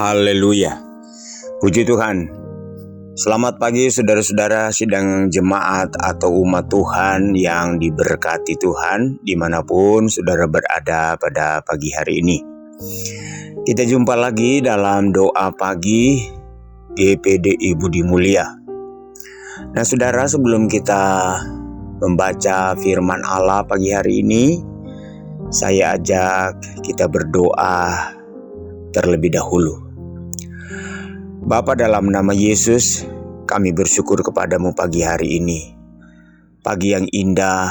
Haleluya. Puji Tuhan. Selamat pagi saudara-saudara sidang jemaat atau umat Tuhan yang diberkati Tuhan dimanapun saudara berada pada pagi hari ini. Kita jumpa lagi dalam doa pagi GPDI Budi Mulia. Nah saudara, sebelum kita membaca firman Allah pagi hari ini, saya ajak kita berdoa terlebih dahulu. Bapa, dalam nama Yesus, kami bersyukur kepadamu pagi hari ini. Pagi yang indah,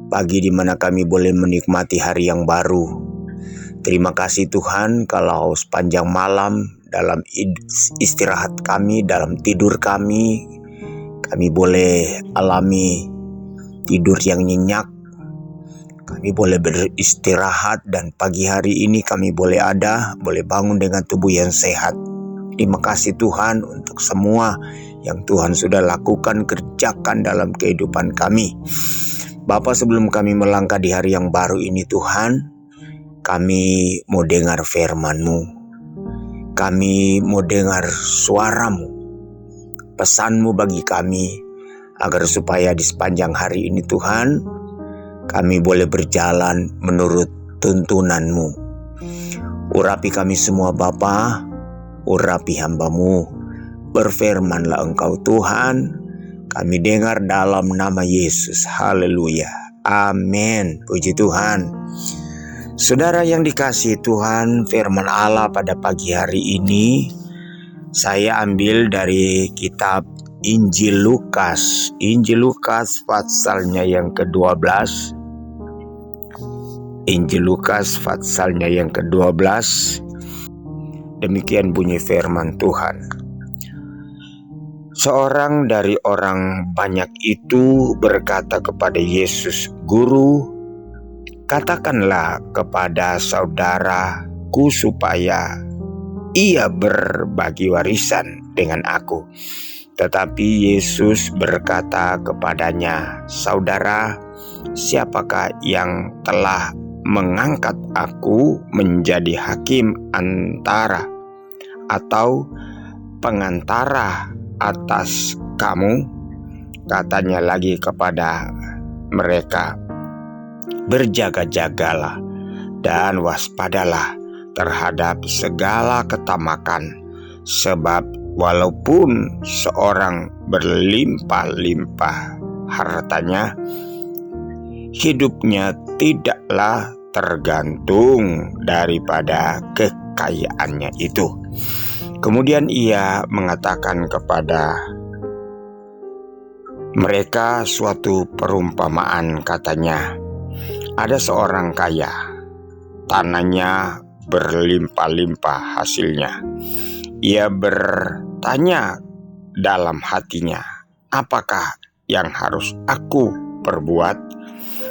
pagi di mana kami boleh menikmati hari yang baru. Terima kasih Tuhan kalau sepanjang malam dalam istirahat kami, dalam tidur kami boleh alami tidur yang nyenyak. Kami boleh beristirahat dan pagi hari ini kami boleh bangun dengan tubuh yang sehat. Terima kasih Tuhan untuk semua yang Tuhan sudah lakukan, kerjakan dalam kehidupan kami. Bapa, sebelum kami melangkah di hari yang baru ini Tuhan, kami mau dengar firman-Mu. Kami mau dengar suara-Mu, pesan-Mu bagi kami, agar supaya di sepanjang hari ini Tuhan, kami boleh berjalan menurut tuntunan-Mu. Urapi kami semua Bapa, urapi hamba-Mu. Berfirmanlah Engkau Tuhan, kami dengar dalam nama Yesus. Haleluya. Amin. Puji Tuhan. Saudara yang dikasihi Tuhan, firman Allah pada pagi hari ini saya ambil dari kitab Injil Lukas pasalnya yang ke-12. Injil Lukas pasalnya yang ke-12. Demikian bunyi firman Tuhan. Seorang dari orang banyak itu berkata kepada Yesus, "Guru, katakanlah kepada saudaraku supaya ia berbagi warisan dengan aku." Tetapi Yesus berkata kepadanya, "Saudara, siapakah yang telah mengangkat aku menjadi hakim antara atau pengantara atas kamu?" Katanya lagi kepada mereka, "Berjaga-jagalah dan waspadalah terhadap segala ketamakan, sebab walaupun seorang berlimpah-limpah hartanya, hidupnya tidaklah tergantung daripada kekayaannya itu." Kemudian ia mengatakan kepada mereka suatu perumpamaan, katanya, "Ada seorang kaya, tanahnya berlimpah-limpah hasilnya. Ia bertanya dalam hatinya, apakah yang harus aku perbuat?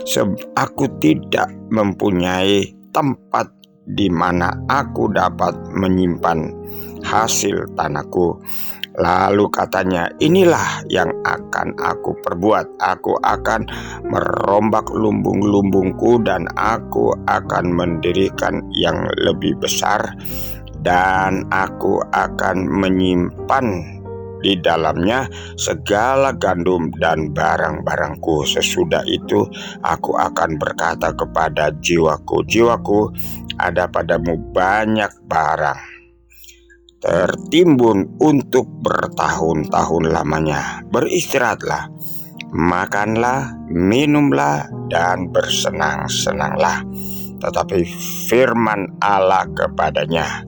Sebab aku tidak mempunyai tempat di mana aku dapat menyimpan hasil tanahku." Lalu katanya, "Inilah yang akan aku perbuat. Aku akan merombak lumbung-lumbungku dan aku akan mendirikan yang lebih besar, dan aku akan menyimpan di dalamnya segala gandum dan barang-barangku. Sesudah itu aku akan berkata kepada jiwaku, 'Jiwaku, ada padamu banyak barang tertimbun untuk bertahun-tahun lamanya. Beristirahatlah, makanlah, minumlah, dan bersenang-senanglah.' Tetapi firman Allah kepadanya,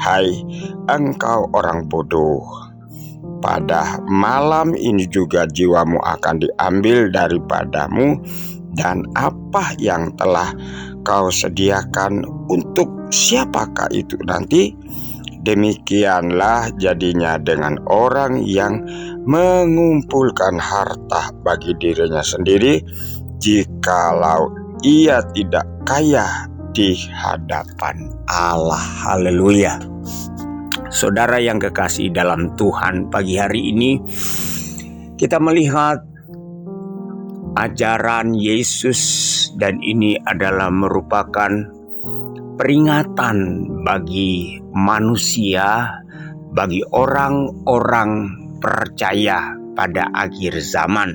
'Hai engkau orang bodoh, pada malam ini juga jiwamu akan diambil daripadamu, dan apa yang telah kau sediakan untuk siapakah itu nanti? Demikianlah jadinya dengan orang yang mengumpulkan harta bagi dirinya sendiri, jikalau ia tidak kaya di hadapan Allah." Haleluya. Saudara yang kekasih dalam Tuhan, pagi hari ini kita melihat ajaran Yesus, dan ini adalah merupakan peringatan bagi manusia, bagi orang-orang percaya pada akhir zaman,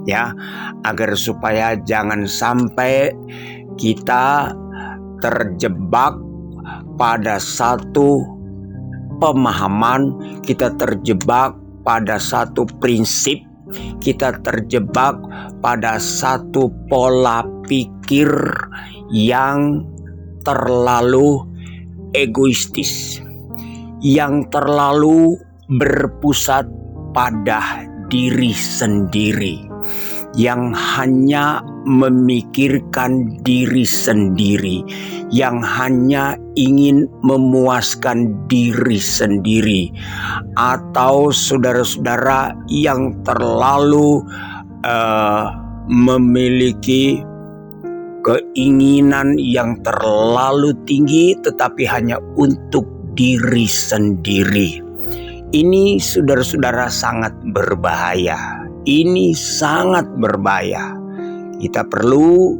ya, agar supaya jangan sampai kita terjebak pada satu pemahaman, kita terjebak pada satu prinsip, kita terjebak pada satu pola pikir yang terlalu egoistis, yang terlalu berpusat pada diri sendiri, yang hanya memikirkan diri sendiri, yang hanya ingin memuaskan diri sendiri, atau saudara-saudara yang terlalu memiliki keinginan yang terlalu tinggi tetapi hanya untuk diri sendiri. Ini saudara-saudara sangat berbahaya. Ini sangat berbahaya. Kita perlu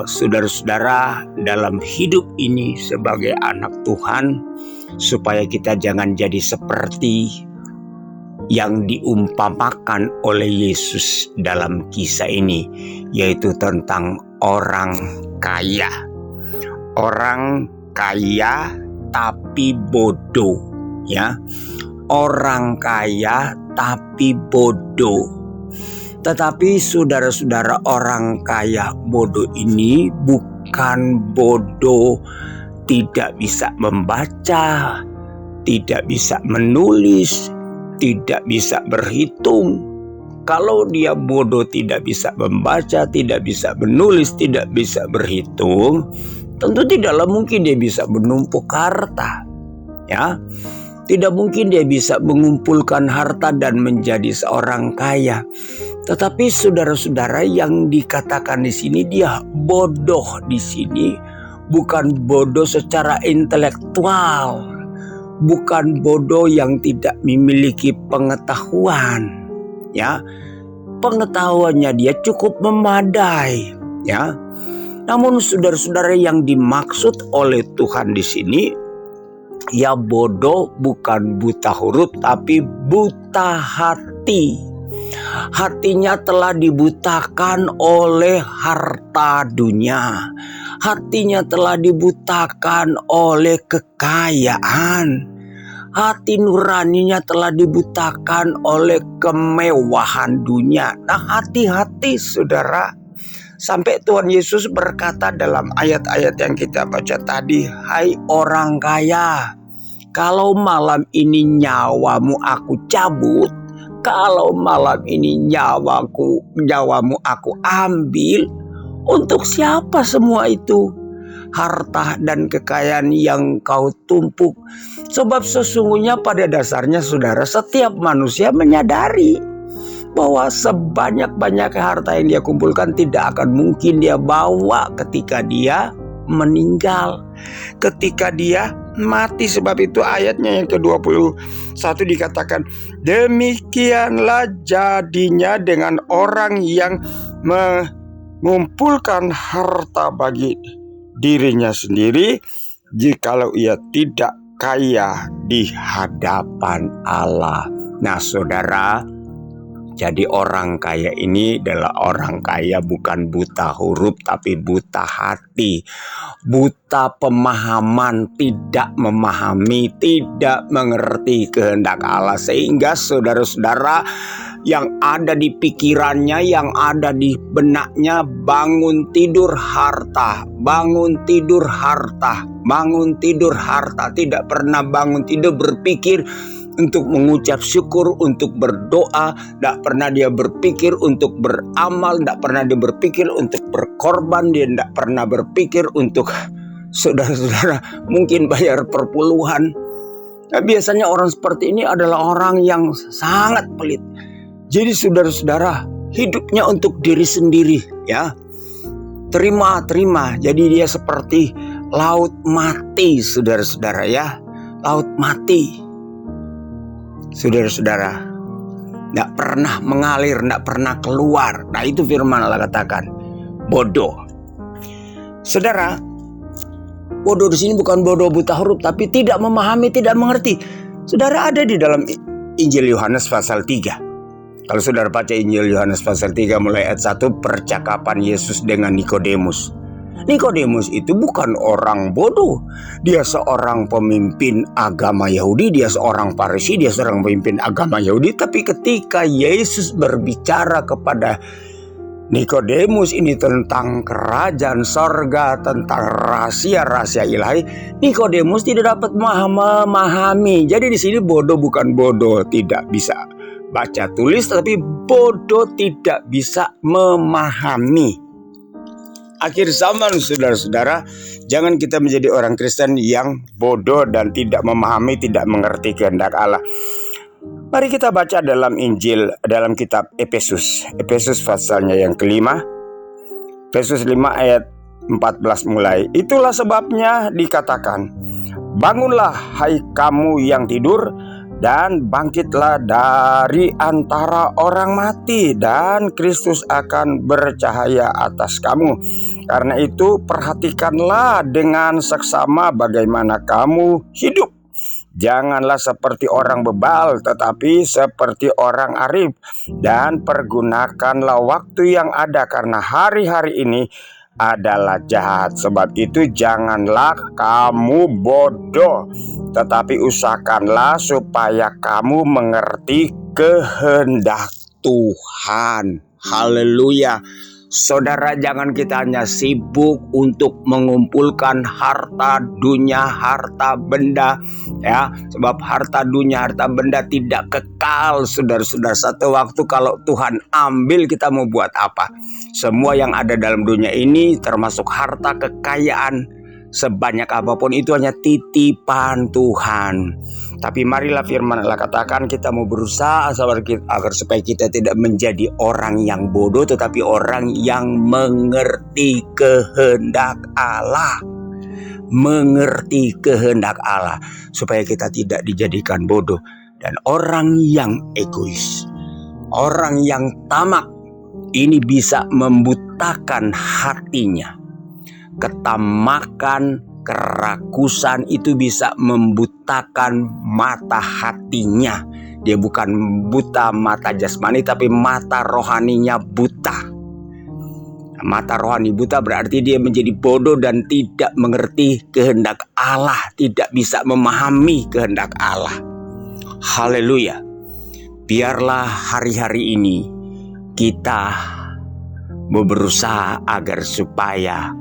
saudara-saudara dalam hidup ini sebagai anak Tuhan, supaya kita jangan jadi seperti yang diumpamakan oleh Yesus dalam kisah ini, yaitu tentang orang kaya. Orang kaya tapi bodoh, ya. Orang kaya tapi bodoh. Tetapi saudara-saudara, orang kaya bodoh ini bukan bodoh tidak bisa membaca, tidak bisa menulis, tidak bisa berhitung. Kalau dia bodoh tidak bisa membaca, tidak bisa menulis, tidak bisa berhitung, tentu tidaklah mungkin dia bisa menumpuk harta, ya. Tidak mungkin dia bisa mengumpulkan harta dan menjadi seorang kaya. Tetapi saudara-saudara, yang dikatakan di sini dia bodoh di sini bukan bodoh secara intelektual, bukan bodoh yang tidak memiliki pengetahuan, ya. Pengetahuannya dia cukup memadai, ya. Namun saudara-saudara, yang dimaksud oleh Tuhan di sini, ya, bodoh bukan buta huruf tapi buta hati. Hatinya telah dibutakan oleh harta dunia. Hatinya telah dibutakan oleh kekayaan. Hati nuraninya telah dibutakan oleh kemewahan dunia. Nah, hati-hati saudara. Sampai Tuhan Yesus berkata dalam ayat-ayat yang kita baca tadi, "Hai orang kaya, kalau malam ini nyawamu aku cabut, kalau malam ini nyawamu aku ambil, untuk siapa semua itu? Harta dan kekayaan yang kau tumpuk." Sebab sesungguhnya pada dasarnya saudara, setiap manusia menyadari bahwa sebanyak-banyak harta yang dia kumpulkan tidak akan mungkin dia bawa ketika dia meninggal, ketika dia mati. Sebab itu ayatnya yang ke-21 dikatakan, "Demikianlah jadinya dengan orang yang mengumpulkan harta bagi dirinya sendiri, jikalau ia tidak kaya di hadapan Allah." Nah saudara, jadi orang kaya ini adalah orang kaya bukan buta huruf tapi buta hati, buta pemahaman, tidak memahami, tidak mengerti kehendak Allah. Sehingga saudara-saudara, yang ada di pikirannya, yang ada di benaknya, bangun tidur harta, bangun tidur harta, bangun tidur harta. Tidak pernah bangun tidur berpikir untuk mengucap syukur, untuk berdoa. Tidak pernah dia berpikir untuk beramal, tidak pernah dia berpikir untuk berkorban, dia tidak pernah berpikir untuk, saudara-saudara, mungkin bayar perpuluhan. Nah, biasanya orang seperti ini adalah orang yang sangat pelit. Jadi saudara-saudara, hidupnya untuk diri sendiri, ya. Terima. Jadi dia seperti laut mati, saudara-saudara, ya. Laut mati. Saudara-saudara, tidak pernah mengalir, tidak pernah keluar. Nah, itu firman Allah katakan, bodoh. Saudara, Bodoh di sini bukan bodoh buta huruf, tapi tidak memahami, tidak mengerti. Saudara, ada di dalam Injil Yohanes pasal 3. Kalau saudara baca Injil Yohanes pasal 3 mulai ayat 1, percakapan Yesus dengan Nikodemus. Nikodemus itu bukan orang bodoh. Dia seorang pemimpin agama Yahudi, dia seorang Farisi, dia seorang pemimpin agama Yahudi. Tapi ketika Yesus berbicara kepada Nikodemus ini tentang kerajaan sorga, tentang rahasia-rahasia ilahi, Nikodemus tidak dapat memahami. Jadi di sini bodoh bukan bodoh tidak bisa baca tulis, tapi bodoh tidak bisa memahami. Akhir zaman, saudara-saudara, jangan kita menjadi orang Kristen yang bodoh dan tidak memahami, tidak mengerti kehendak Allah. Mari kita baca dalam Injil, dalam kitab Efesus pasalnya yang kelima, Efesus 5 ayat 14 mulai. Itulah sebabnya dikatakan, bangunlah hai kamu yang tidur, dan bangkitlah dari antara orang mati, dan Kristus akan bercahaya atas kamu. Karena itu perhatikanlah dengan seksama bagaimana kamu hidup. Janganlah seperti orang bebal, tetapi seperti orang arif. Dan pergunakanlah waktu yang ada, karena hari-hari ini adalah jahat. Sebab itu janganlah kamu bodoh, tetapi usahakanlah supaya kamu mengerti kehendak Tuhan. Haleluya. Saudara, jangan kita hanya sibuk untuk mengumpulkan harta dunia, harta benda, ya. Sebab harta dunia, harta benda tidak kekal, saudara-saudara. Satu waktu kalau Tuhan ambil, kita mau buat apa? Semua yang ada dalam dunia ini, termasuk harta, kekayaan, sebanyak apapun itu hanya titipan Tuhan. Tapi marilah firman Allah katakan, kita mau berusaha agar supaya kita tidak menjadi orang yang bodoh, tetapi orang yang mengerti kehendak Allah. Mengerti kehendak Allah, supaya kita tidak dijadikan bodoh dan orang yang egois, orang yang tamak. Ini bisa membutakan hatinya. Ketamakan, kerakusan itu bisa membutakan mata hatinya. Dia bukan buta mata jasmani, tapi mata rohaninya buta. Mata rohani buta berarti dia menjadi bodoh dan tidak mengerti kehendak Allah, tidak bisa memahami kehendak Allah. Haleluya. Biarlah hari-hari ini kita berusaha agar supaya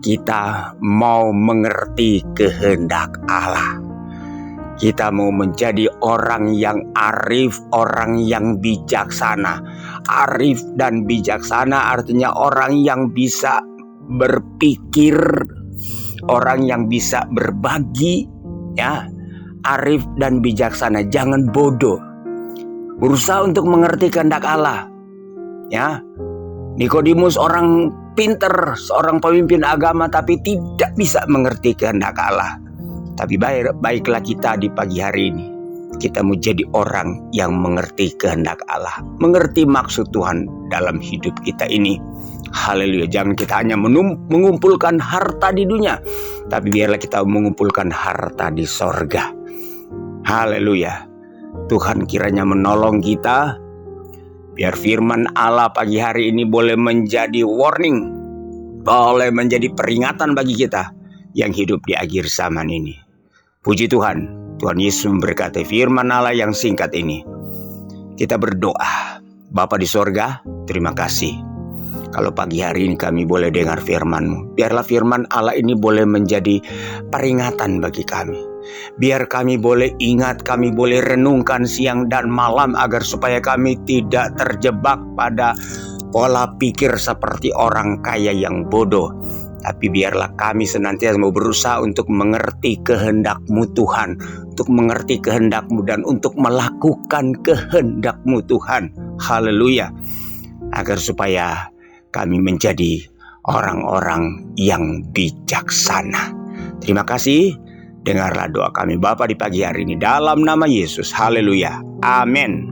kita mau mengerti kehendak Allah. Kita mau menjadi orang yang arif, orang yang bijaksana. Arif dan bijaksana artinya orang yang bisa berpikir, orang yang bisa berbagi, ya. Arif dan bijaksana, jangan bodoh. Berusaha untuk mengerti kehendak Allah, ya. Nikodemus orang pinter, seorang pemimpin agama, tapi tidak bisa mengerti kehendak Allah. Tapi baiklah kita di pagi hari ini, kita mau jadi orang yang mengerti kehendak Allah, mengerti maksud Tuhan dalam hidup kita ini. Haleluya. Jangan kita hanya mengumpulkan harta di dunia, tapi biarlah kita mengumpulkan harta di sorga. Haleluya. Tuhan kiranya menolong kita, biar firman Allah pagi hari ini boleh menjadi warning, boleh menjadi peringatan bagi kita yang hidup di akhir zaman ini. Puji Tuhan, Tuhan Yesus memberkati firman Allah yang singkat ini. Kita berdoa. Bapa di sorga, terima kasih. Kalau pagi hari ini kami boleh dengar firman-Mu, biarlah firman Allah ini boleh menjadi peringatan bagi kami. Biar kami boleh ingat, kami boleh renungkan siang dan malam, agar supaya kami tidak terjebak pada pola pikir seperti orang kaya yang bodoh. Tapi biarlah kami senantiasa mau berusaha untuk mengerti kehendak-Mu Tuhan, untuk mengerti kehendak-Mu dan untuk melakukan kehendak-Mu Tuhan. Haleluya. Agar supaya kami menjadi orang-orang yang bijaksana. Terima kasih. Dengarlah doa kami Bapa di pagi hari ini dalam nama Yesus. Haleluya. Amin.